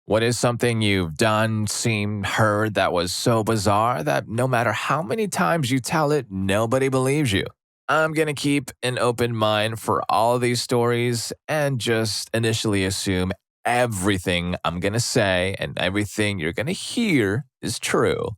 What is something you've done, seen, heard that was so bizarre that no matter how many times you tell it, nobody believes you? I'm going to keep an open mind for all of these stories and just initially assume everything I'm going to say and everything you're going to hear is true.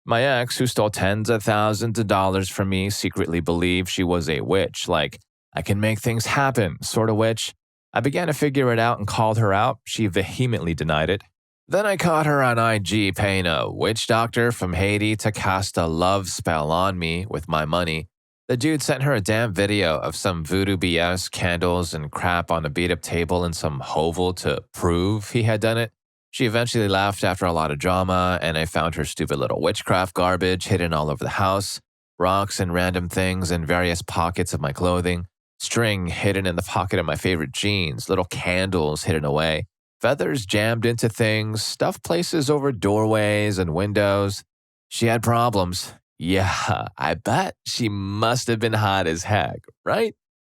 My ex, who stole tens of thousands of dollars from me, secretly believed she was a witch, like, I can make things happen, sort of witch. I began to figure it out and called her out. She vehemently denied it. Then I caught her on IG paying a witch doctor from Haiti to cast a love spell on me with my money. The dude sent her a damn video of some voodoo BS, candles, and crap on a beat up table and some hovel to prove he had done it. She eventually left after a lot of drama, and I found her stupid little witchcraft garbage hidden all over the house, rocks and random things in various pockets of my clothing, string hidden in the pocket of my favorite jeans, little candles hidden away, feathers jammed into things, stuffed places over doorways and windows. She had problems. Yeah, I bet she must have been hot as heck, right?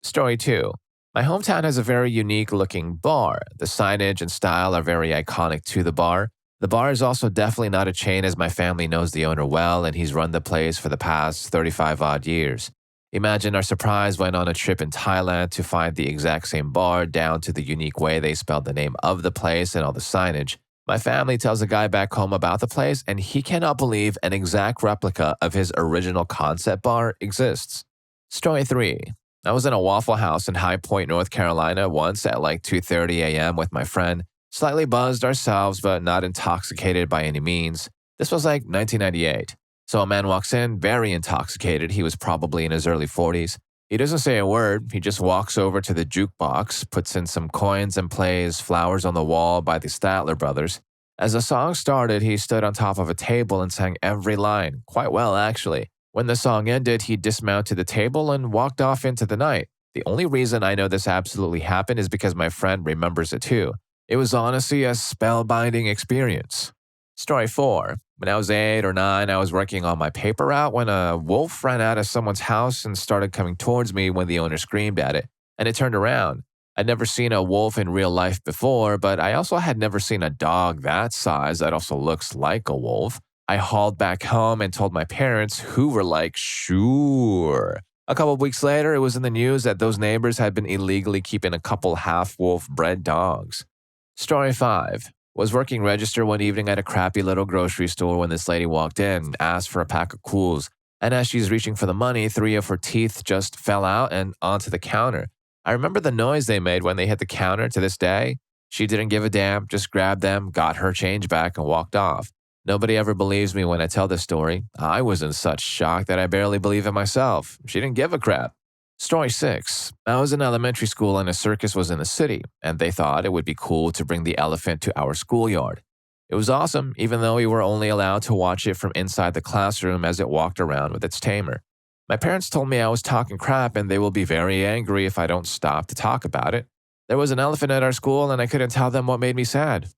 Story 2. My hometown has a very unique looking bar. The signage and style are very iconic to the bar. The bar is also definitely not a chain as my family knows the owner well and he's run the place for the past 35 odd years. Imagine our surprise when on a trip in Thailand to find the exact same bar down to the unique way they spelled the name of the place and all the signage. My family tells a guy back home about the place and he cannot believe an exact replica of his original concept bar exists. Story 3. I was in a Waffle House in High Point, North Carolina once at like 2:30 a.m. with my friend, slightly buzzed ourselves but not intoxicated by any means. This was like 1998. So a man walks in, very intoxicated. He was probably in his early 40s. He doesn't say a word. He just walks over to the jukebox, puts in some coins, and plays Flowers on the Wall by the Statler Brothers. As the song started, he stood on top of a table and sang every line, quite well actually. When the song ended, he dismounted the table and walked off into the night. The only reason I know this absolutely happened is because my friend remembers it too. It was honestly a spellbinding experience. Story 4. When I was 8 or 9, I was working on my paper route when a wolf ran out of someone's house and started coming towards me when the owner screamed at it, and it turned around. I'd never seen a wolf in real life before, but I also had never seen a dog that size that also looks like a wolf. I hauled back home and told my parents, who were like, sure. A couple of weeks later, it was in the news that those neighbors had been illegally keeping a couple half-wolf bred dogs. Story 5. Was working register one evening at a crappy little grocery store when this lady walked in, asked for a pack of Cools, and as she's reaching for the money, 3 of her teeth just fell out and onto the counter. I remember the noise they made when they hit the counter to this day. She didn't give a damn, just grabbed them, got her change back, and walked off. Nobody ever believes me when I tell this story. I was in such shock that I barely believe it myself. She didn't give a crap. Story 6. I was in elementary school and a circus was in the city, and they thought it would be cool to bring the elephant to our schoolyard. It was awesome, even though we were only allowed to watch it from inside the classroom as it walked around with its tamer. My parents told me I was talking crap and they will be very angry if I don't stop to talk about it. There was an elephant at our school and I couldn't tell them what made me sad.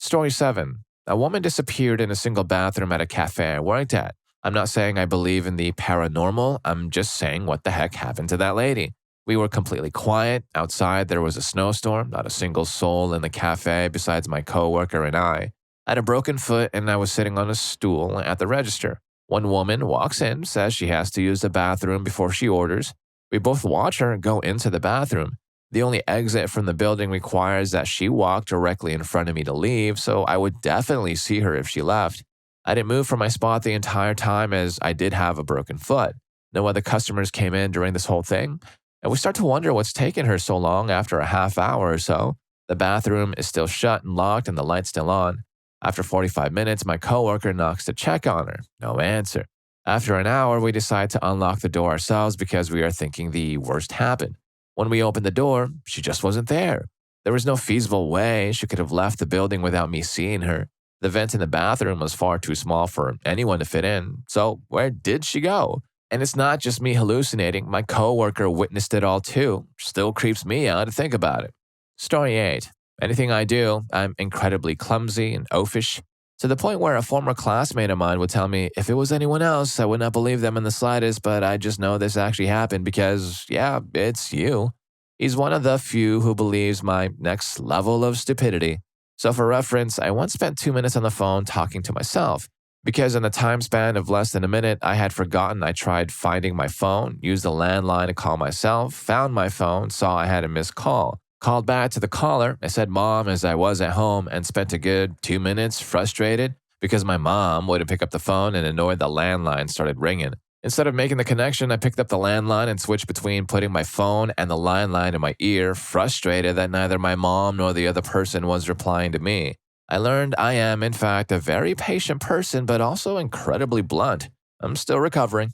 Story 7. A woman disappeared in a single bathroom at a cafe I worked at. I'm not saying I believe in the paranormal, I'm just saying what the heck happened to that lady. We were completely quiet. Outside, there was a snowstorm, not a single soul in the cafe besides my coworker and I. I had a broken foot and I was sitting on a stool at the register. One woman walks in, says she has to use the bathroom before she orders. We both watch her go into the bathroom. The only exit from the building requires that she walk directly in front of me to leave, so I would definitely see her if she left. I didn't move from my spot the entire time as I did have a broken foot. No other customers came in during this whole thing, and we start to wonder what's taken her so long after a half hour or so. The bathroom is still shut and locked and the light's still on. After 45 minutes, my coworker knocks to check on her. No answer. After an hour, we decide to unlock the door ourselves because we are thinking the worst happened. When we opened the door, she just wasn't there. There was no feasible way she could have left the building without me seeing her. The vent in the bathroom was far too small for anyone to fit in. So where did she go? And it's not just me hallucinating. My coworker witnessed it all too. Still creeps me out to think about it. Story 8. Anything I do, I'm incredibly clumsy and oafish, to the point where a former classmate of mine would tell me if it was anyone else, I would not believe them in the slightest, but I just know this actually happened because, yeah, it's you. He's one of the few who believes my next level of stupidity. So for reference, I once spent 2 minutes on the phone talking to myself. Because in the time span of less than a minute, I had forgotten I tried finding my phone, used the landline to call myself, found my phone, saw I had a missed call, called back to the caller. I said mom as I was at home and spent a good 2 minutes frustrated because my mom wouldn't pick up the phone and annoyed the landline started ringing. Instead of making the connection, I picked up the landline and switched between putting my phone and the landline in my ear, frustrated that neither my mom nor the other person was replying to me. I learned I am, in fact, a very patient person, but also incredibly blunt. I'm still recovering.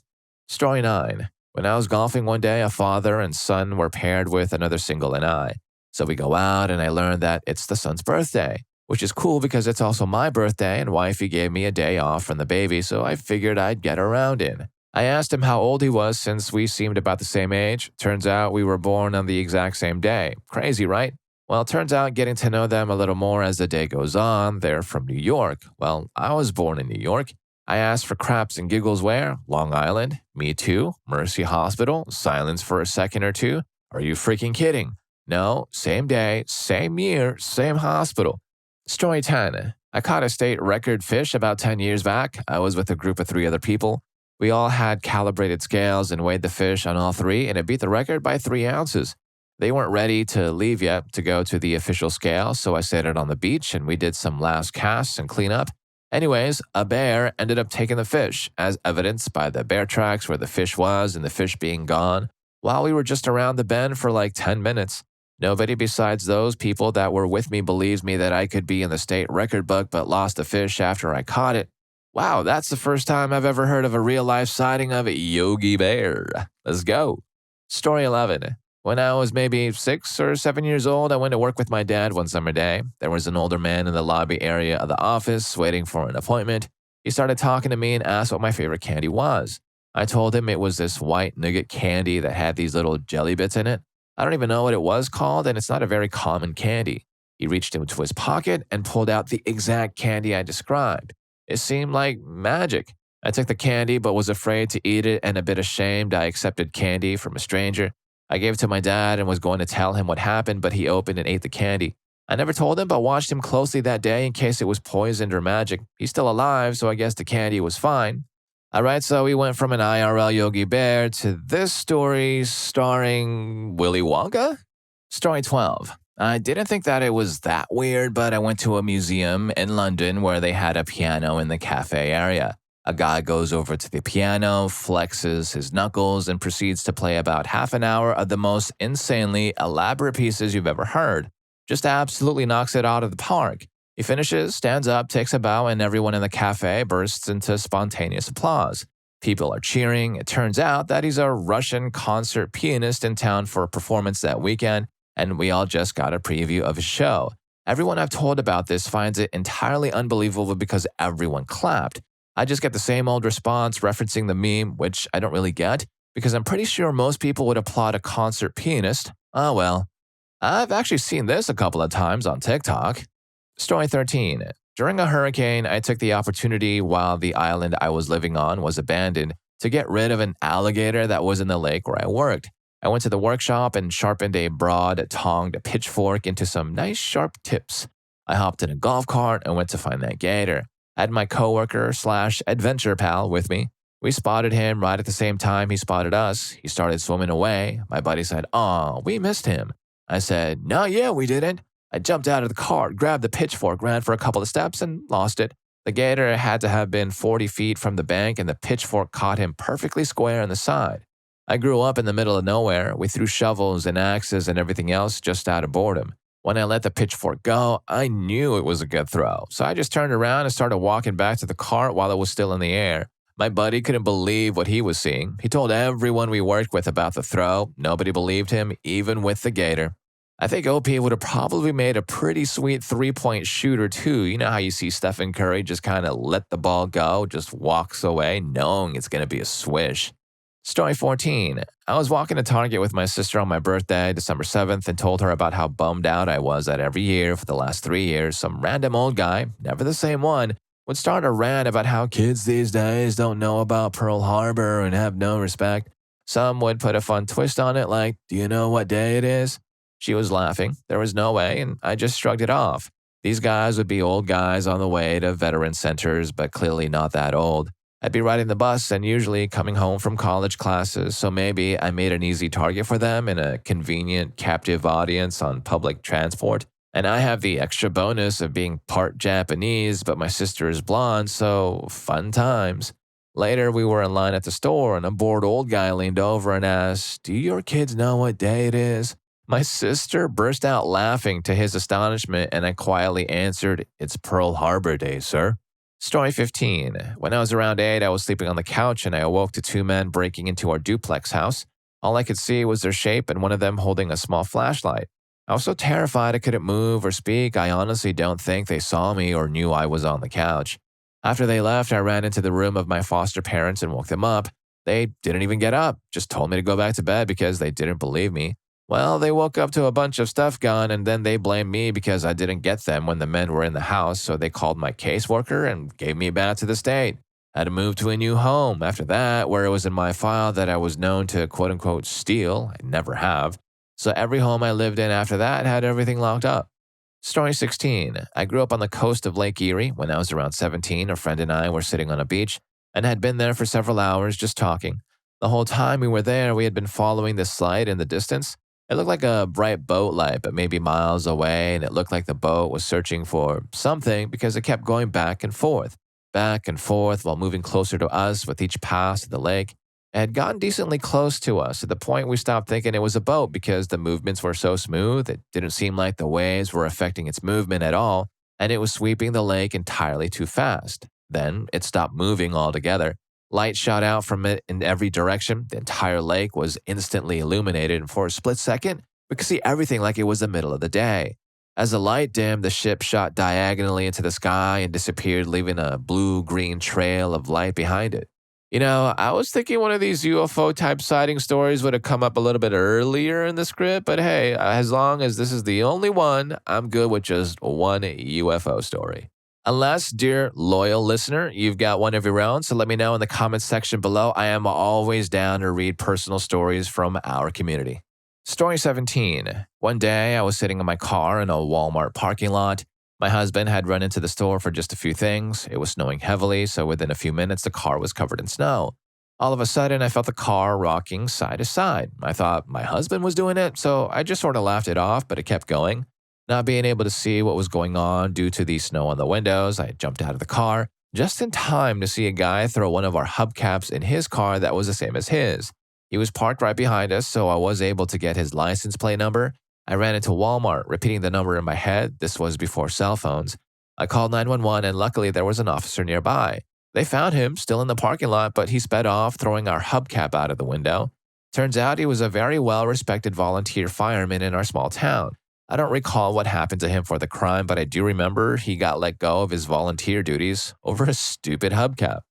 Story 9. When I was golfing one day, a father and son were paired with another single and I. So we go out, and I learned that it's the son's birthday, which is cool because it's also my birthday, and wifey gave me a day off from the baby, so I figured I'd get around in. I asked him how old he was since we seemed about the same age. Turns out we were born on the exact same day. Crazy, right? Well, it turns out getting to know them a little more as the day goes on, they're from New York. Well, I was born in New York. I asked for craps and giggles where? Long Island. Me too. Mercy Hospital. Silence for a second or two. Are you freaking kidding? No, same day, same year, same hospital. Story 10. I caught a state record fish about 10 years back. I was with a group of 3 other people. We all had calibrated scales and weighed the fish on all 3, and it beat the record by 3 ounces. They weren't ready to leave yet to go to the official scale, so I set it on the beach and we did some last casts and cleanup. Anyways, a bear ended up taking the fish, as evidenced by the bear tracks where the fish was and the fish being gone, while we were just around the bend for like 10 minutes. Nobody besides those people that were with me believes me that I could be in the state record book but lost the fish after I caught it. Wow, that's the first time I've ever heard of a real-life sighting of a Yogi Bear. Let's go. Story 11. When I was maybe 6 or 7 years old, I went to work with my dad one summer day. There was an older man in the lobby area of the office waiting for an appointment. He started talking to me and asked what my favorite candy was. I told him it was this white nougat candy that had these little jelly bits in it. I don't even know what it was called, and it's not a very common candy. He reached into his pocket and pulled out the exact candy I described. It seemed like magic. I took the candy but was afraid to eat it and a bit ashamed I accepted candy from a stranger. I gave it to my dad and was going to tell him what happened, but he opened and ate the candy. I never told him, but watched him closely that day in case it was poisoned or magic. He's still alive, so I guess the candy was fine. Alright, so we went from an IRL Yogi Bear to this story starring Willy Wonka? Story 12. I didn't think that it was that weird, but I went to a museum in London where they had a piano in the cafe area. A guy goes over to the piano, flexes his knuckles, and proceeds to play about half an hour of the most insanely elaborate pieces you've ever heard. Just absolutely knocks it out of the park. He finishes, stands up, takes a bow, and everyone in the cafe bursts into spontaneous applause. People are cheering. It turns out that he's a Russian concert pianist in town for a performance that weekend, and we all just got a preview of his show. Everyone I've told about this finds it entirely unbelievable because everyone clapped. I just get the same old response referencing the meme, which I don't really get, because I'm pretty sure most people would applaud a concert pianist. Oh well. I've actually seen this a couple of times on TikTok. Story 13. During a hurricane, I took the opportunity while the island I was living on was abandoned to get rid of an alligator that was in the lake where I worked. I went to the workshop and sharpened a broad-tonged pitchfork into some nice sharp tips. I hopped in a golf cart and went to find that gator. I had my coworker/adventure pal with me. We spotted him right at the same time he spotted us. He started swimming away. My buddy said, "Aw, we missed him." I said, "No, yeah, we didn't." I jumped out of the cart, grabbed the pitchfork, ran for a couple of steps, and lost it. The gator had to have been 40 feet from the bank, and the pitchfork caught him perfectly square in the side. I grew up in the middle of nowhere. We threw shovels and axes and everything else just out of boredom. When I let the pitchfork go, I knew it was a good throw. So I just turned around and started walking back to the cart while it was still in the air. My buddy couldn't believe what he was seeing. He told everyone we worked with about the throw. Nobody believed him, even with the gator. I think OP would have probably made a pretty sweet three-point shooter too. You know how you see Stephen Curry just kind of let the ball go, just walks away knowing it's going to be a swish. Story 14. I was walking to Target with my sister on my birthday, December 7th, and told her about how bummed out I was that every year for the last 3 years, some random old guy, never the same one, would start a rant about how kids these days don't know about Pearl Harbor and have no respect. Some would put a fun twist on it like, "Do you know what day it is?" She was laughing. There was no way, and I just shrugged it off. These guys would be old guys on the way to veteran centers, but clearly not that old. I'd be riding the bus and usually coming home from college classes, so maybe I made an easy target for them in a convenient, captive audience on public transport. And I have the extra bonus of being part Japanese, but my sister is blonde, so fun times. Later, we were in line at the store, and a bored old guy leaned over and asked, "Do your kids know what day it is?" My sister burst out laughing to his astonishment, and I quietly answered, "It's Pearl Harbor Day, sir." Story 15. When I was around 8, I was sleeping on the couch and I awoke to two men breaking into our duplex house. All I could see was their shape and one of them holding a small flashlight. I was so terrified I couldn't move or speak, I honestly don't think they saw me or knew I was on the couch. After they left, I ran into the room of my foster parents and woke them up. They didn't even get up, just told me to go back to bed because they didn't believe me. Well, they woke up to a bunch of stuff gone, and then they blamed me because I didn't get them when the men were in the house, so they called my caseworker and gave me back to the state. I had to move to a new home after that, where it was in my file that I was known to quote-unquote steal. I never have. So every home I lived in after that had everything locked up. Story 16. I grew up on the coast of Lake Erie. When I was around 17, a friend and I were sitting on a beach and had been there for several hours just talking. The whole time we were there, we had been following this light in the distance. It looked like a bright boat light, but maybe miles away, and it looked like the boat was searching for something because it kept going back and forth while moving closer to us with each pass of the lake. It had gotten decently close to us to the point we stopped thinking it was a boat because the movements were so smooth, it didn't seem like the waves were affecting its movement at all, and it was sweeping the lake entirely too fast. Then it stopped moving altogether. Light shot out from it in every direction. The entire lake was instantly illuminated, and for a split second, we could see everything like it was the middle of the day. As the light dimmed, the ship shot diagonally into the sky and disappeared, leaving a blue-green trail of light behind it. You know, I was thinking one of these UFO-type sighting stories would have come up a little bit earlier in the script, but hey, as long as this is the only one, I'm good with just one UFO story. Unless, dear loyal listener, you've got one of your own, so let me know in the comments section below. I am always down to read personal stories from our community. Story 17. One day, I was sitting in my car in a Walmart parking lot. My husband had run into the store for just a few things. It was snowing heavily, so within a few minutes, the car was covered in snow. All of a sudden, I felt the car rocking side to side. I thought my husband was doing it, so I just sort of laughed it off, but it kept going. Not being able to see what was going on due to the snow on the windows, I jumped out of the car just in time to see a guy throw one of our hubcaps in his car that was the same as his. He was parked right behind us, so I was able to get his license plate number. I ran into Walmart, repeating the number in my head. This was before cell phones. I called 911, and luckily there was an officer nearby. They found him still in the parking lot, but he sped off, throwing our hubcap out of the window. Turns out he was a very well-respected volunteer fireman in our small town. I don't recall what happened to him for the crime, but I do remember he got let go of his volunteer duties over a stupid hubcap.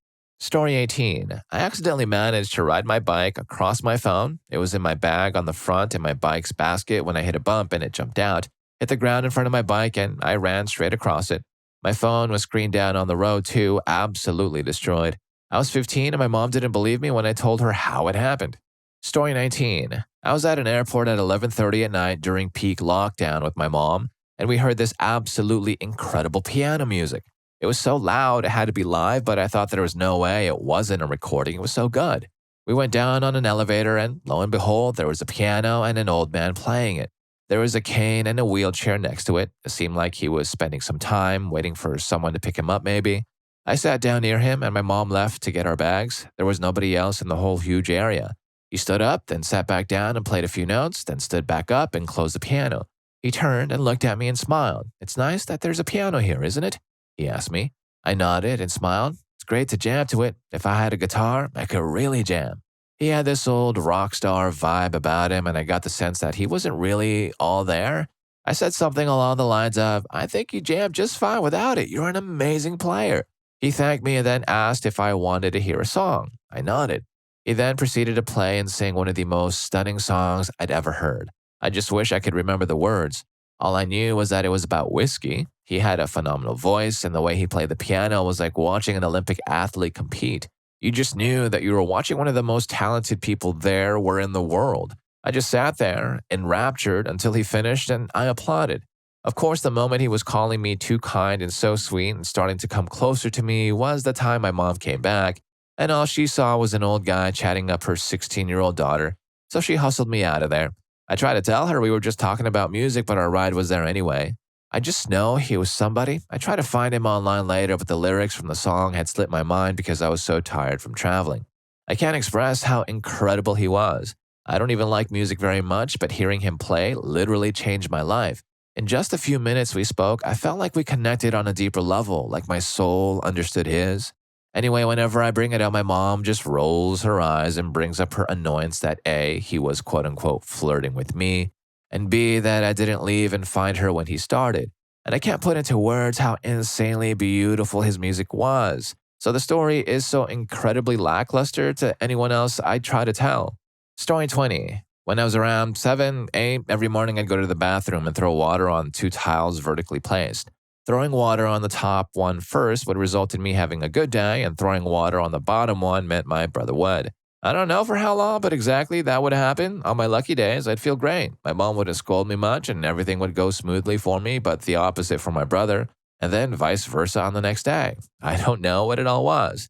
Story 18. I accidentally managed to ride my bike across my phone. It was in my bag on the front in my bike's basket when I hit a bump and it jumped out, hit the ground in front of my bike, and I ran straight across it. My phone was screened down on the road too, absolutely destroyed. I was 15 and my mom didn't believe me when I told her how it happened. Story 19. I was at an airport at 11:30 at night during peak lockdown with my mom, and we heard this absolutely incredible piano music. It was so loud it had to be live, but I thought there was no way it wasn't a recording. It was so good. We went down on an elevator, and lo and behold, there was a piano and an old man playing it. There was a cane and a wheelchair next to it. It seemed like he was spending some time waiting for someone to pick him up, maybe. I sat down near him, and my mom left to get our bags. There was nobody else in the whole huge area. He stood up, then sat back down and played a few notes, then stood back up and closed the piano. He turned and looked at me and smiled. "It's nice that there's a piano here, isn't it?" he asked me. I nodded and smiled. It's great to jam to it. If I had a guitar, I could really jam. He had this old rock star vibe about him, and I got the sense that he wasn't really all there. I said something along the lines of, "I think you jammed just fine without it. You're an amazing player." He thanked me and then asked if I wanted to hear a song. I nodded. He then proceeded to play and sing one of the most stunning songs I'd ever heard. I just wish I could remember the words. All I knew was that it was about whiskey. He had a phenomenal voice, and the way he played the piano was like watching an Olympic athlete compete. You just knew that you were watching one of the most talented people there were in the world. I just sat there, enraptured, until he finished, and I applauded. Of course, the moment he was calling me too kind and so sweet and starting to come closer to me was the time my mom came back, and all she saw was an old guy chatting up her 16-year-old daughter, so she hustled me out of there. I tried to tell her we were just talking about music, but our ride was there anyway. I just know he was somebody. I tried to find him online later, but the lyrics from the song had slipped my mind because I was so tired from traveling. I can't express how incredible he was. I don't even like music very much, but hearing him play literally changed my life. In just a few minutes we spoke, I felt like we connected on a deeper level, like my soul understood his. Anyway, whenever I bring it up, my mom just rolls her eyes and brings up her annoyance that A, he was quote unquote flirting with me, and B, that I didn't leave and find her when he started. And I can't put into words how insanely beautiful his music was. So the story is so incredibly lackluster to anyone else I try to tell. Story 20. When I was around 7, 8, every morning I'd go to the bathroom and throw water on 2 tiles vertically placed. Throwing water on the top one first would result in me having a good day, and throwing water on the bottom one meant my brother would. I don't know for how long, but exactly that would happen. On my lucky days, I'd feel great. My mom wouldn't scold me much, and everything would go smoothly for me, but the opposite for my brother, and then vice versa on the next day. I don't know what it all was.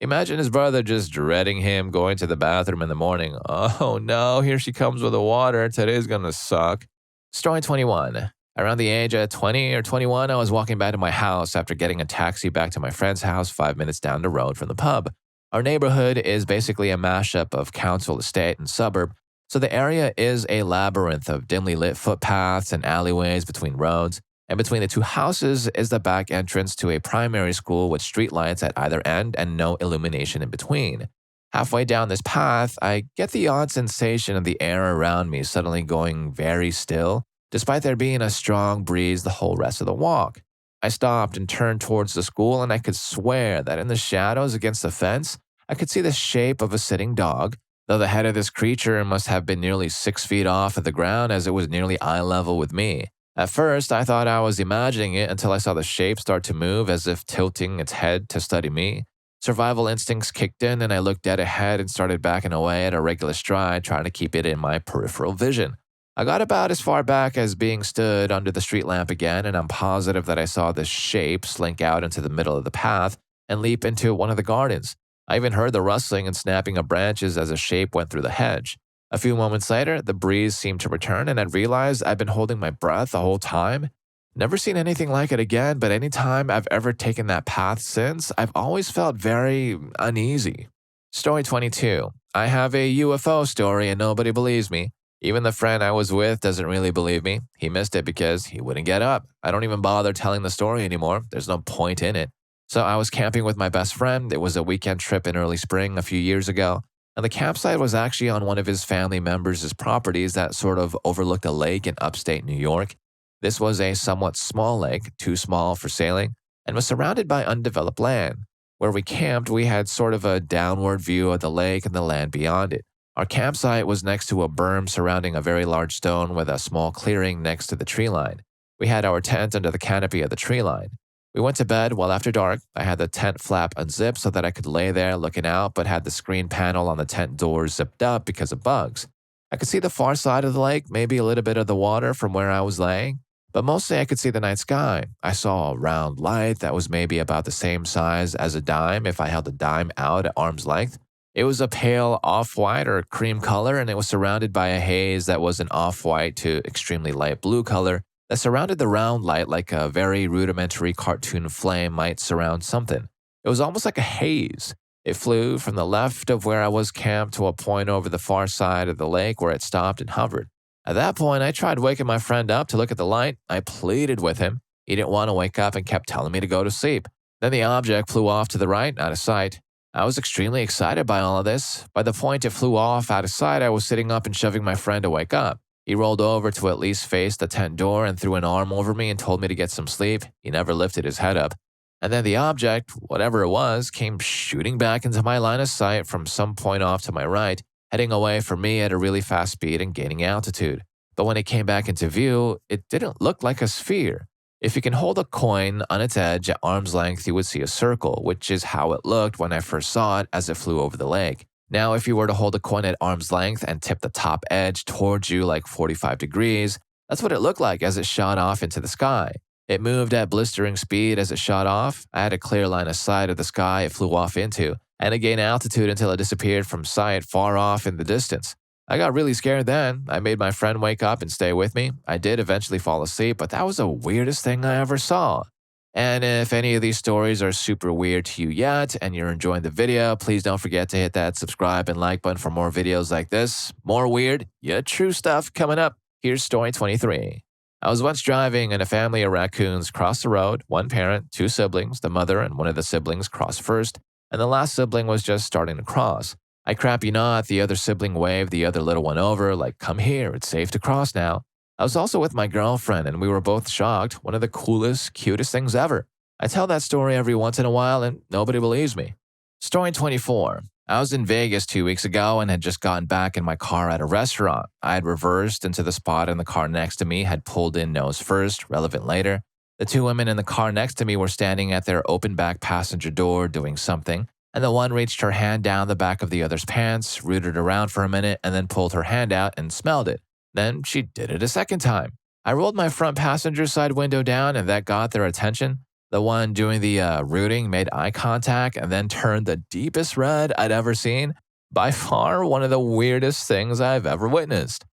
Imagine his brother just dreading him going to the bathroom in the morning. Oh no, here she comes with the water. Today's gonna suck. Story 21. Around the age of 20 or 21, I was walking back to my house after getting a taxi back to my friend's house 5 minutes down the road from the pub. Our neighborhood is basically a mashup of council estate and suburb, so the area is a labyrinth of dimly lit footpaths and alleyways between roads. And between the 2 houses is the back entrance to a primary school with streetlights at either end and no illumination in between. Halfway down this path, I get the odd sensation of the air around me suddenly going very still, despite there being a strong breeze the whole rest of the walk. I stopped and turned towards the school, and I could swear that in the shadows against the fence, I could see the shape of a sitting dog, though the head of this creature must have been nearly 6 feet off of the ground as it was nearly eye level with me. At first, I thought I was imagining it until I saw the shape start to move as if tilting its head to study me. Survival instincts kicked in, and I looked dead ahead and started backing away at a regular stride, trying to keep it in my peripheral vision. I got about as far back as being stood under the street lamp again, and I'm positive that I saw this shape slink out into the middle of the path and leap into one of the gardens. I even heard the rustling and snapping of branches as a shape went through the hedge. A few moments later, the breeze seemed to return, and I'd realized I'd been holding my breath the whole time. Never seen anything like it again, but any time I've ever taken that path since, I've always felt very uneasy. Story 22. I have a UFO story and nobody believes me. Even the friend I was with doesn't really believe me. He missed it because he wouldn't get up. I don't even bother telling the story anymore. There's no point in it. So I was camping with my best friend. It was a weekend trip in early spring a few years ago. And the campsite was actually on one of his family members' properties that sort of overlooked a lake in upstate New York. This was a somewhat small lake, too small for sailing, and was surrounded by undeveloped land. Where we camped, we had sort of a downward view of the lake and the land beyond it. Our campsite was next to a berm surrounding a very large stone with a small clearing next to the tree line. We had our tent under the canopy of the tree line. We went to bed well after dark. I had the tent flap unzipped so that I could lay there looking out, but had the screen panel on the tent door zipped up because of bugs. I could see the far side of the lake, maybe a little bit of the water from where I was laying, but mostly I could see the night sky. I saw a round light that was maybe about the same size as a dime if I held a dime out at arm's length. It was a pale off-white or cream color, and it was surrounded by a haze that was an off-white to extremely light blue color that surrounded the round light like a very rudimentary cartoon flame might surround something. It was almost like a haze. It flew from the left of where I was camped to a point over the far side of the lake where it stopped and hovered. At that point, I tried waking my friend up to look at the light. I pleaded with him. He didn't want to wake up and kept telling me to go to sleep. Then the object flew off to the right, out of sight. I was extremely excited by all of this. By the point it flew off out of sight, I was sitting up and shoving my friend to wake up. He rolled over to at least face the tent door and threw an arm over me and told me to get some sleep. He never lifted his head up. And then the object, whatever it was, came shooting back into my line of sight from some point off to my right, heading away from me at a really fast speed and gaining altitude. But when it came back into view, it didn't look like a sphere. If you can hold a coin on its edge at arm's length, you would see a circle, which is how it looked when I first saw it as it flew over the lake. Now, if you were to hold a coin at arm's length and tip the top edge towards you like 45 degrees, That's what it looked like as it shot off into the sky. It moved at blistering speed as it shot off. I had a clear line of sight of the sky it flew off into, and it gained altitude until it disappeared from sight far off in the distance. I got really scared then. I made my friend wake up and stay with me. I did eventually fall asleep, but that was the weirdest thing I ever saw. And if any of these stories are super weird to you yet and you're enjoying the video, please don't forget to hit that subscribe and like button for more videos like this. More weird, yet true stuff coming up. Here's story 23. I was once driving and a family of raccoons crossed the road. One parent, two siblings, the mother and one of the siblings crossed first, and the last sibling was just starting to cross. I crap you not, the other sibling waved the other little one over, like, come here, it's safe to cross now. I was also with my girlfriend, and we were both shocked. One of the coolest, cutest things ever. I tell that story every once in a while, and nobody believes me. Story 24. I was in Vegas 2 weeks ago and had just gotten back in my car at a restaurant. I had reversed into the spot and the car next to me had pulled in nose first, relevant later. The two women in the car next to me were standing at their open back passenger door doing something, and the one reached her hand down the back of the other's pants, rooted around for a minute, and then pulled her hand out and smelled it. Then she did it a second time. I rolled my front passenger side window down and that got their attention. The one doing the rooting made eye contact and then turned the deepest red I'd ever seen. By far, one of the weirdest things I've ever witnessed.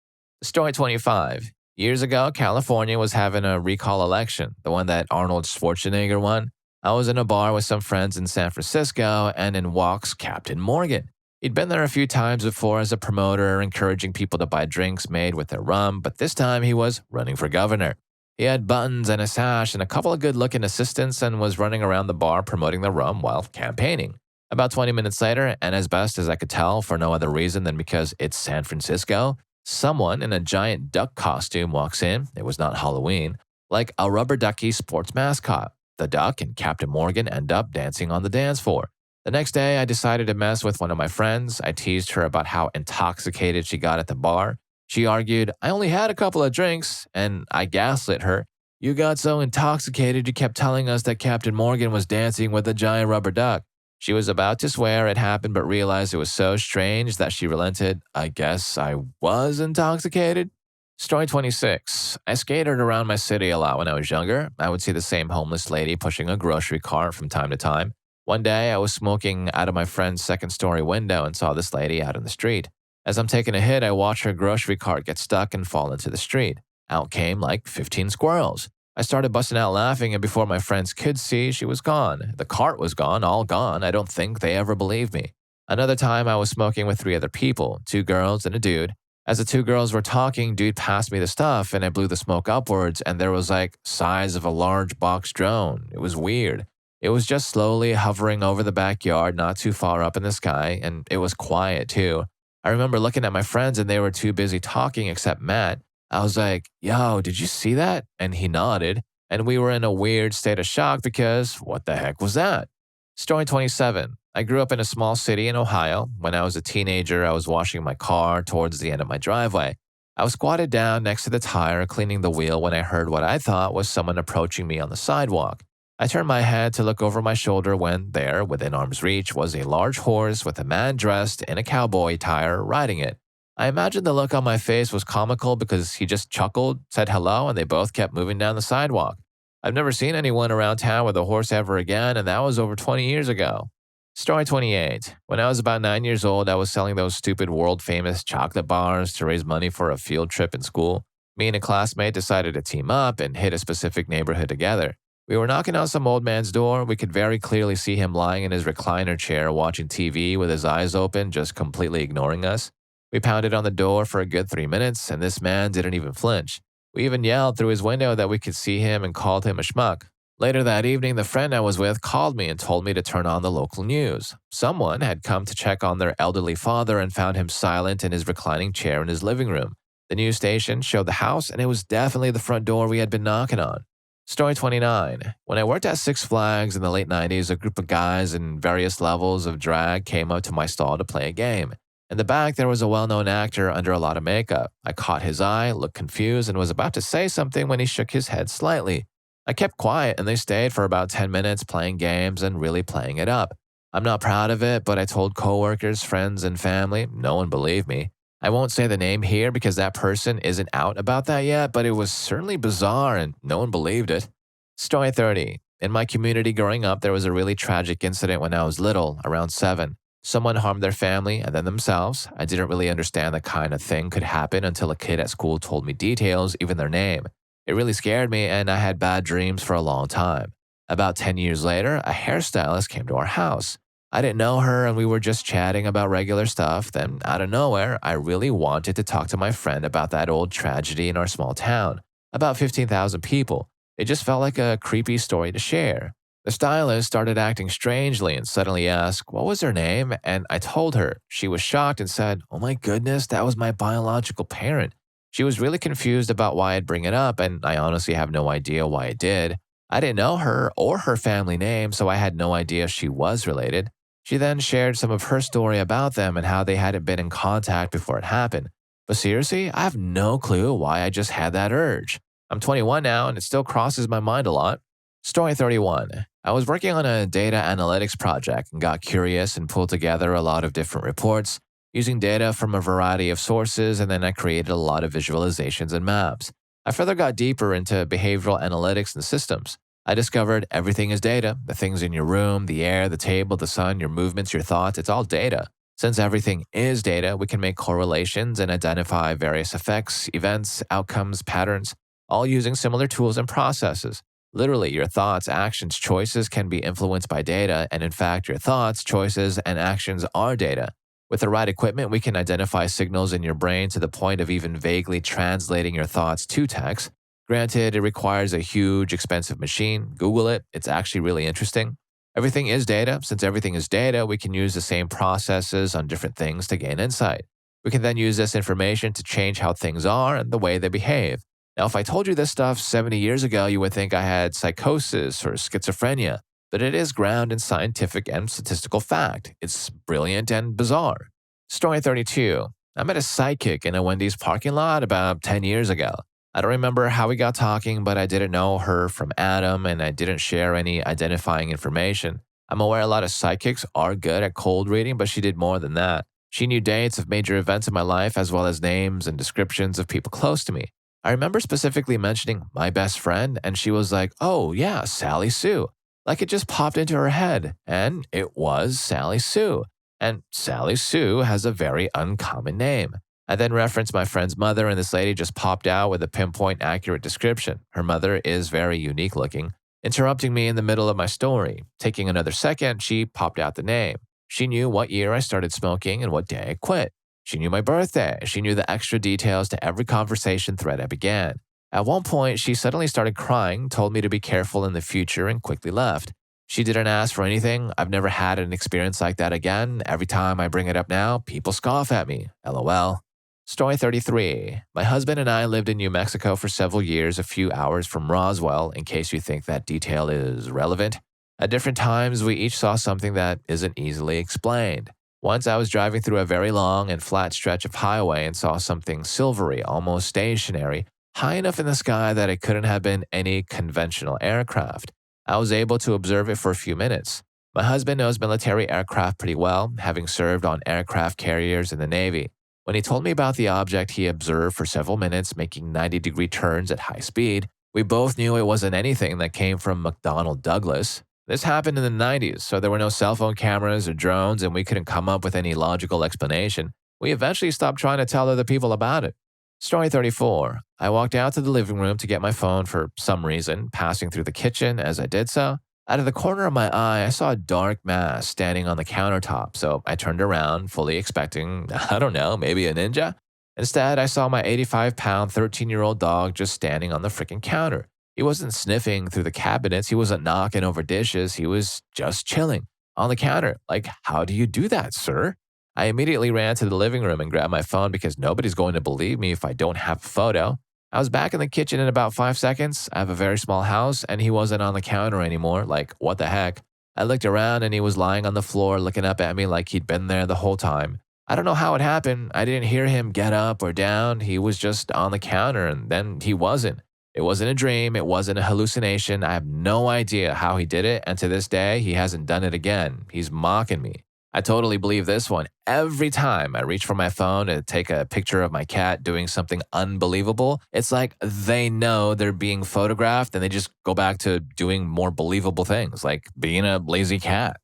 Story 25. Years ago, California was having a recall election, the one that Arnold Schwarzenegger won. I was in a bar with some friends in San Francisco and in walks Captain Morgan. He'd been there a few times before as a promoter, encouraging people to buy drinks made with their rum, but this time he was running for governor. He had buttons and a sash and a couple of good-looking assistants and was running around the bar promoting the rum while campaigning. About 20 minutes later, and as best as I could tell for no other reason than because it's San Francisco, someone in a giant duck costume walks in, it was not Halloween, like a rubber ducky sports mascot. The duck and Captain Morgan end up dancing on the dance floor. The next day, I decided to mess with one of my friends. I teased her about how intoxicated she got at the bar. She argued, I only had a couple of drinks, and I gaslit her. You got so intoxicated you kept telling us that Captain Morgan was dancing with a giant rubber duck. She was about to swear it happened but realized it was so strange that she relented. I guess I was intoxicated. Story 26. I skated around my city a lot when I was younger. I would see the same homeless lady pushing a grocery cart from time to time. One day, I was smoking out of my friend's second-story window and saw this lady out in the street. As I'm taking a hit, I watched her grocery cart get stuck and fall into the street. Out came like 15 squirrels. I started busting out laughing, and before my friends could see, she was gone. The cart was gone, all gone. I don't think they ever believed me. Another time, I was smoking with 3 other people, 2 girls and a dude. As the 2 girls were talking, dude passed me the stuff, and I blew the smoke upwards, and there was like size of a large box drone. It was weird. It was just slowly hovering over the backyard, not too far up in the sky, and it was quiet too. I remember looking at my friends and they were too busy talking except Matt. I was like, yo, did you see that? And he nodded, and we were in a weird state of shock because what the heck was that? Story 27. I grew up in a small city in Ohio. When I was a teenager, I was washing my car towards the end of my driveway. I was squatted down next to the tire cleaning the wheel when I heard what I thought was someone approaching me on the sidewalk. I turned my head to look over my shoulder when there, within arm's reach, was a large horse with a man dressed in a cowboy attire riding it. I imagined the look on my face was comical because he just chuckled, said hello, and they both kept moving down the sidewalk. I've never seen anyone around town with a horse ever again, and that was over 20 years ago. Story 28. When I was about 9 years old, I was selling those stupid world-famous chocolate bars to raise money for a field trip in school. Me and a classmate decided to team up and hit a specific neighborhood together. We were knocking on some old man's door. We could very clearly see him lying in his recliner chair watching TV with his eyes open, just completely ignoring us. We pounded on the door for a good 3 minutes, and this man didn't even flinch. We even yelled through his window that we could see him and called him a schmuck. Later that evening, the friend I was with called me and told me to turn on the local news. Someone had come to check on their elderly father and found him silent in his reclining chair in his living room. The news station showed the house, and it was definitely the front door we had been knocking on. Story 29. When I worked at Six Flags in the late 90s, a group of guys in various levels of drag came up to my stall to play a game. In the back, there was a well-known actor under a lot of makeup. I caught his eye, looked confused, and was about to say something when he shook his head slightly. I kept quiet, and they stayed for about 10 minutes playing games and really playing it up. I'm not proud of it, but I told coworkers, friends, and family. No one believed me. I won't say the name here because that person isn't out about that yet, but it was certainly bizarre and no one believed it. Story 30. In my community growing up, there was a really tragic incident when I was little, around 7. Someone harmed their family and then themselves. I didn't really understand that kind of thing could happen until a kid at school told me details, even their name. It really scared me, and I had bad dreams for a long time. About 10 years later, a hairstylist came to our house. I didn't know her, and we were just chatting about regular stuff. Then, out of nowhere, I really wanted to talk to my friend about that old tragedy in our small town. About 15,000 people. It just felt like a creepy story to share. The stylist started acting strangely and suddenly asked, what was her name? And I told her. She was shocked and said, oh my goodness, that was my biological parent. She was really confused about why I'd bring it up, and I honestly have no idea why I did. I didn't know her or her family name, so I had no idea she was related. She then shared some of her story about them and how they hadn't been in contact before it happened. But seriously, I have no clue why I just had that urge. I'm 21 now, and it still crosses my mind a lot. Story 31. I was working on a data analytics project and got curious and pulled together a lot of different reports using data from a variety of sources, and then I created a lot of visualizations and maps. I further got deeper into behavioral analytics and systems. I discovered everything is data. The things in your room, the air, the table, the sun, your movements, your thoughts, it's all data. Since everything is data, we can make correlations and identify various effects, events, outcomes, patterns, all using similar tools and processes. Literally, your thoughts, actions, choices can be influenced by data, and in fact, your thoughts, choices, and actions are data. With the right equipment, we can identify signals in your brain to the point of even vaguely translating your thoughts to text. Granted, it requires a huge, expensive machine. Google it. It's actually really interesting. Everything is data. Since everything is data, we can use the same processes on different things to gain insight. We can then use this information to change how things are and the way they behave. Now, if I told you this stuff 70 years ago, you would think I had psychosis or schizophrenia, but it is grounded in scientific and statistical fact. It's brilliant and bizarre. Story 32. I met a psychic in a Wendy's parking lot about 10 years ago. I don't remember how we got talking, but I didn't know her from Adam, and I didn't share any identifying information. I'm aware a lot of psychics are good at cold reading, but she did more than that. She knew dates of major events in my life, as well as names and descriptions of people close to me. I remember specifically mentioning my best friend, and she was like, oh yeah, Sally Sue. Like it just popped into her head, and it was Sally Sue. And Sally Sue has a very uncommon name. I then referenced my friend's mother, and this lady just popped out with a pinpoint accurate description. Her mother is very unique looking, interrupting me in the middle of my story. Taking another second, she popped out the name. She knew what year I started smoking and what day I quit. She knew my birthday. She knew the extra details to every conversation thread I began. At one point, she suddenly started crying, told me to be careful in the future, and quickly left. She didn't ask for anything. I've never had an experience like that again. Every time I bring it up now, people scoff at me. LOL. Story 33. My husband and I lived in New Mexico for several years, a few hours from Roswell, in case you think that detail is relevant. At different times, we each saw something that isn't easily explained. Once I was driving through a very long and flat stretch of highway and saw something silvery, almost stationary, high enough in the sky that it couldn't have been any conventional aircraft. I was able to observe it for a few minutes. My husband knows military aircraft pretty well, having served on aircraft carriers in the Navy. When he told me about the object he observed for several minutes, making 90-degree turns at high speed, we both knew it wasn't anything that came from McDonnell Douglas. This happened in the 90s, so there were no cell phone cameras or drones, and we couldn't come up with any logical explanation. We eventually stopped trying to tell other people about it. Story 34. I walked out to the living room to get my phone for some reason, passing through the kitchen as I did so. Out of the corner of my eye, I saw a dark mass standing on the countertop, so I turned around, fully expecting, I don't know, maybe a ninja? Instead, I saw my 85-pound, 13-year-old dog just standing on the freaking counter. He wasn't sniffing through the cabinets, he wasn't knocking over dishes, he was just chilling on the counter. Like, how do you do that, sir? I immediately ran to the living room and grabbed my phone because nobody's going to believe me if I don't have a photo. I was back in the kitchen in about 5 seconds. I have a very small house, and he wasn't on the counter anymore. Like, what the heck? I looked around, and he was lying on the floor looking up at me like he'd been there the whole time. I don't know how it happened. I didn't hear him get up or down. He was just on the counter, and then he wasn't. It wasn't a dream. It wasn't a hallucination. I have no idea how he did it, and to this day, he hasn't done it again. He's mocking me. I totally believe this one. Every time I reach for my phone to take a picture of my cat doing something unbelievable, it's like they know they're being photographed and they just go back to doing more believable things, like being a lazy cat.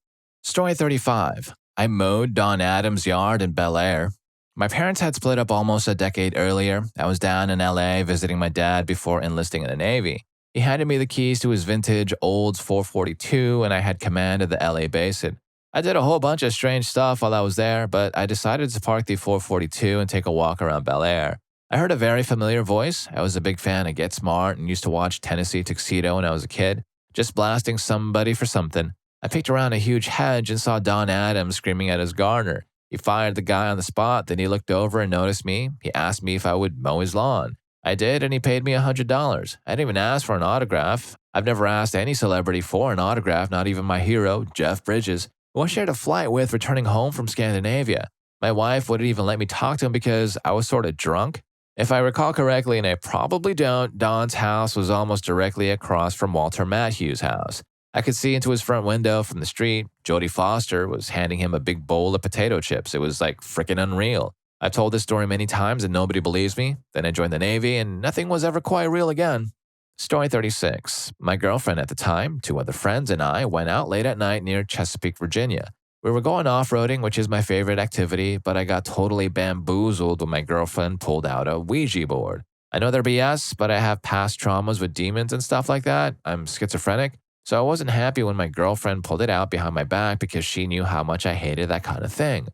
Story 35. I mowed Don Adams' yard in Bel Air. My parents had split up almost a decade earlier. I was down in LA visiting my dad before enlisting in the Navy. He handed me the keys to his vintage Olds 442, and I had command of the LA basin. I did a whole bunch of strange stuff while I was there, but I decided to park the 442 and take a walk around Bel Air. I heard a very familiar voice. I was a big fan of Get Smart and used to watch Tennessee Tuxedo when I was a kid, just blasting somebody for something. I peeked around a huge hedge and saw Don Adams screaming at his gardener. He fired the guy on the spot, then he looked over and noticed me. He asked me if I would mow his lawn. I did, and he paid me $100. I didn't even ask for an autograph. I've never asked any celebrity for an autograph, not even my hero, Jeff Bridges, who I shared a flight with returning home from Scandinavia. My wife wouldn't even let me talk to him because I was sort of drunk. If I recall correctly, and I probably don't, Don's house was almost directly across from Walter Matthew's house. I could see into his front window from the street. Jodie Foster was handing him a big bowl of potato chips. It was like freaking unreal. I've told this story many times and nobody believes me. Then I joined the Navy and nothing was ever quite real again. Story 36. My girlfriend at the time, 2 other friends, and I went out late at night near Chesapeake, Virginia. We were going off-roading, which is my favorite activity, but I got totally bamboozled when my girlfriend pulled out a Ouija board. I know they're BS, but I have past traumas with demons and stuff like that. I'm schizophrenic. So I wasn't happy when my girlfriend pulled it out behind my back because she knew how much I hated that kind of thing.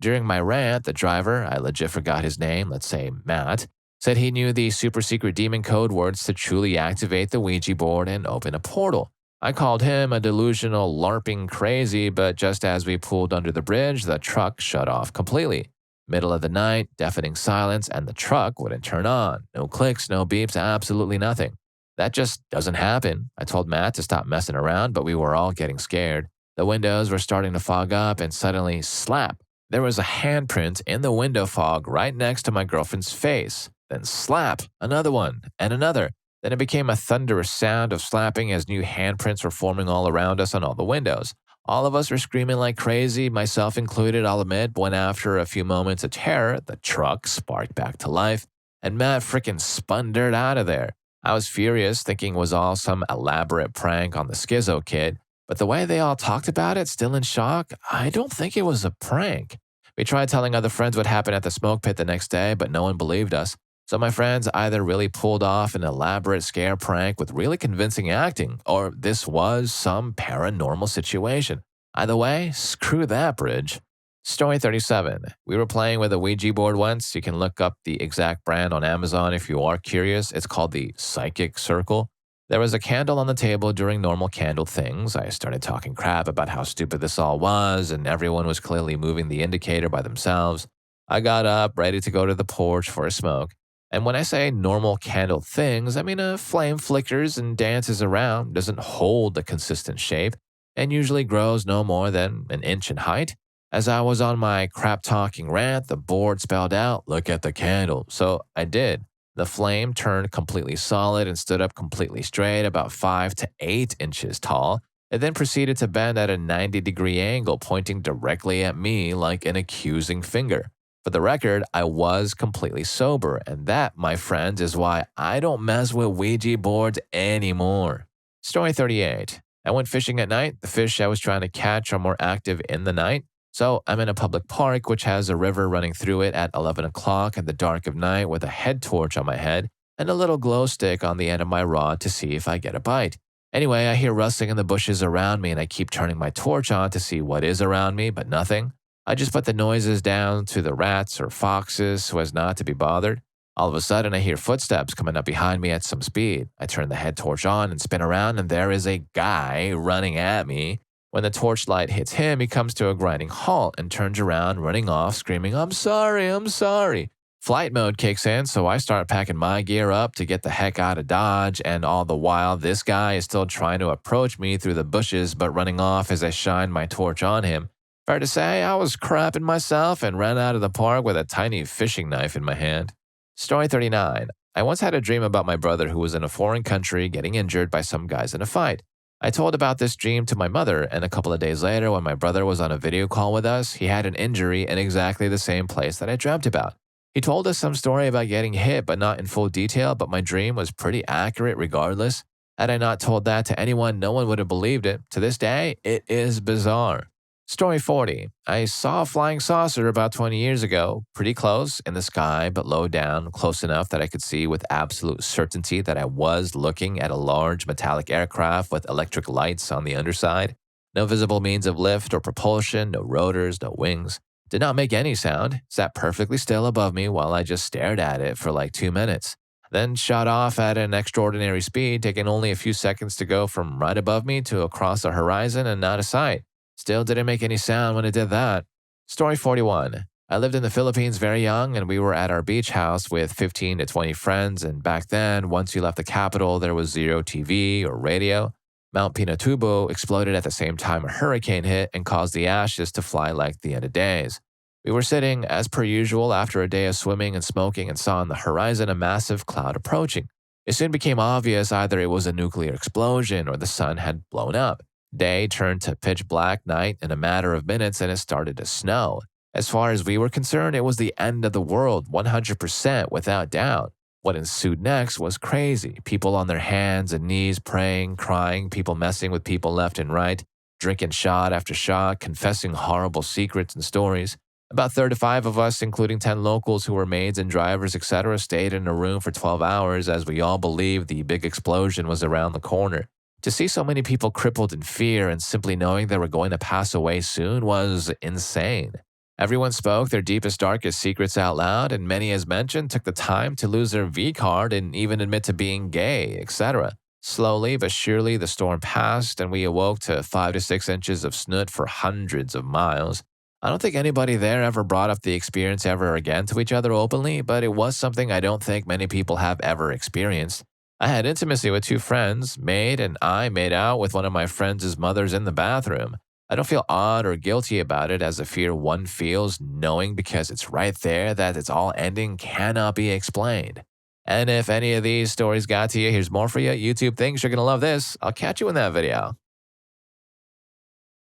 During my rant, the driver, I legit forgot his name, let's say Matt, said he knew the super secret demon code words to truly activate the Ouija board and open a portal. I called him a delusional LARPing crazy, but just as we pulled under the bridge, the truck shut off completely. Middle of the night, deafening silence, and the truck wouldn't turn on. No clicks, no beeps, absolutely nothing. That just doesn't happen. I told Matt to stop messing around, but we were all getting scared. The windows were starting to fog up and suddenly, slap, there was a handprint in the window fog right next to my girlfriend's face. Then slap, another one, and another. Then it became a thunderous sound of slapping as new handprints were forming all around us on all the windows. All of us were screaming like crazy, myself included, I'll admit, when after a few moments of terror, the truck sparked back to life, and Matt frickin' spun dirt out of there. I was furious, thinking it was all some elaborate prank on the schizo kid, but the way they all talked about it, still in shock, I don't think it was a prank. We tried telling other friends what happened at the smoke pit the next day, but no one believed us. So my friends either really pulled off an elaborate scare prank with really convincing acting, or this was some paranormal situation. Either way, screw that bridge. Story 37. We were playing with a Ouija board once. You can look up the exact brand on Amazon if you are curious. It's called the Psychic Circle. There was a candle on the table during normal candle things. I started talking crap about how stupid this all was, and everyone was clearly moving the indicator by themselves. I got up, ready to go to the porch for a smoke. And when I say normal candle things, I mean a flame flickers and dances around, doesn't hold a consistent shape, and usually grows no more than an inch in height. As I was on my crap-talking rant, the board spelled out, "Look at the candle." So I did. The flame turned completely solid and stood up completely straight, about 5 to 8 inches tall. It then proceeded to bend at a 90-degree angle, pointing directly at me like an accusing finger. For the record, I was completely sober, and that, my friends, is why I don't mess with Ouija boards anymore. Story 38. I went fishing at night. The fish I was trying to catch are more active in the night. So I'm in a public park which has a river running through it at 11 o'clock in the dark of night with a head torch on my head and a little glow stick on the end of my rod to see if I get a bite. Anyway, I hear rustling in the bushes around me and I keep turning my torch on to see what is around me, but nothing. I just put the noises down to the rats or foxes so as not to be bothered. All of a sudden, I hear footsteps coming up behind me at some speed. I turn the head torch on and spin around, and there is a guy running at me. When the torchlight hits him, he comes to a grinding halt and turns around, running off, screaming, I'm sorry, I'm sorry." Flight mode kicks in, so I start packing my gear up to get the heck out of Dodge, and all the while, this guy is still trying to approach me through the bushes but running off as I shine my torch on him. Fair to say, I was crapping myself and ran out of the park with a tiny fishing knife in my hand. Story 39. I once had a dream about my brother who was in a foreign country getting injured by some guys in a fight. I told about this dream to my mother, and a couple of days later, when my brother was on a video call with us, he had an injury in exactly the same place that I dreamt about. He told us some story about getting hit, but not in full detail, but my dream was pretty accurate regardless. Had I not told that to anyone, no one would have believed it. To this day, it is bizarre. Story 40. I saw a flying saucer about 20 years ago, pretty close in the sky, but low down, close enough that I could see with absolute certainty that I was looking at a large metallic aircraft with electric lights on the underside. No visible means of lift or propulsion, no rotors, no wings. Did not make any sound, sat perfectly still above me while I just stared at it for like 2 minutes. Then shot off at an extraordinary speed, taking only a few seconds to go from right above me to across the horizon and out of sight. Still didn't make any sound when it did that. Story 41. I lived in the Philippines very young, and we were at our beach house with 15 to 20 friends, and back then, once you left the capital, there was zero TV or radio. Mount Pinatubo exploded at the same time a hurricane hit and caused the ashes to fly like the end of days. We were sitting, as per usual, after a day of swimming and smoking and saw on the horizon a massive cloud approaching. It soon became obvious either it was a nuclear explosion or the sun had blown up. Day turned to pitch black night in a matter of minutes and it started to snow. As far as we were concerned, it was the end of the world, 100% without doubt. What ensued next was crazy. People on their hands and knees praying, crying, people messing with people left and right, drinking shot after shot, confessing horrible secrets and stories. About 35 of us, including 10 locals who were maids and drivers, etc., stayed in a room for 12 hours as we all believed the big explosion was around the corner. To see so many people crippled in fear and simply knowing they were going to pass away soon was insane. Everyone spoke their deepest, darkest secrets out loud, and many, as mentioned, took the time to lose their V card and even admit to being gay, etc. Slowly but surely, the storm passed, and we awoke to 5 to 6 inches of snoot for hundreds of miles. I don't think anybody there ever brought up the experience ever again to each other openly, but it was something I don't think many people have ever experienced. I had intimacy with 2 friends, maid, and I made out with one of my friends' mothers in the bathroom. I don't feel odd or guilty about it as the fear one feels knowing because it's right there that it's all ending cannot be explained. And if any of these stories got to you, here's more for you. YouTube thinks you're going to love this. I'll catch you in that video.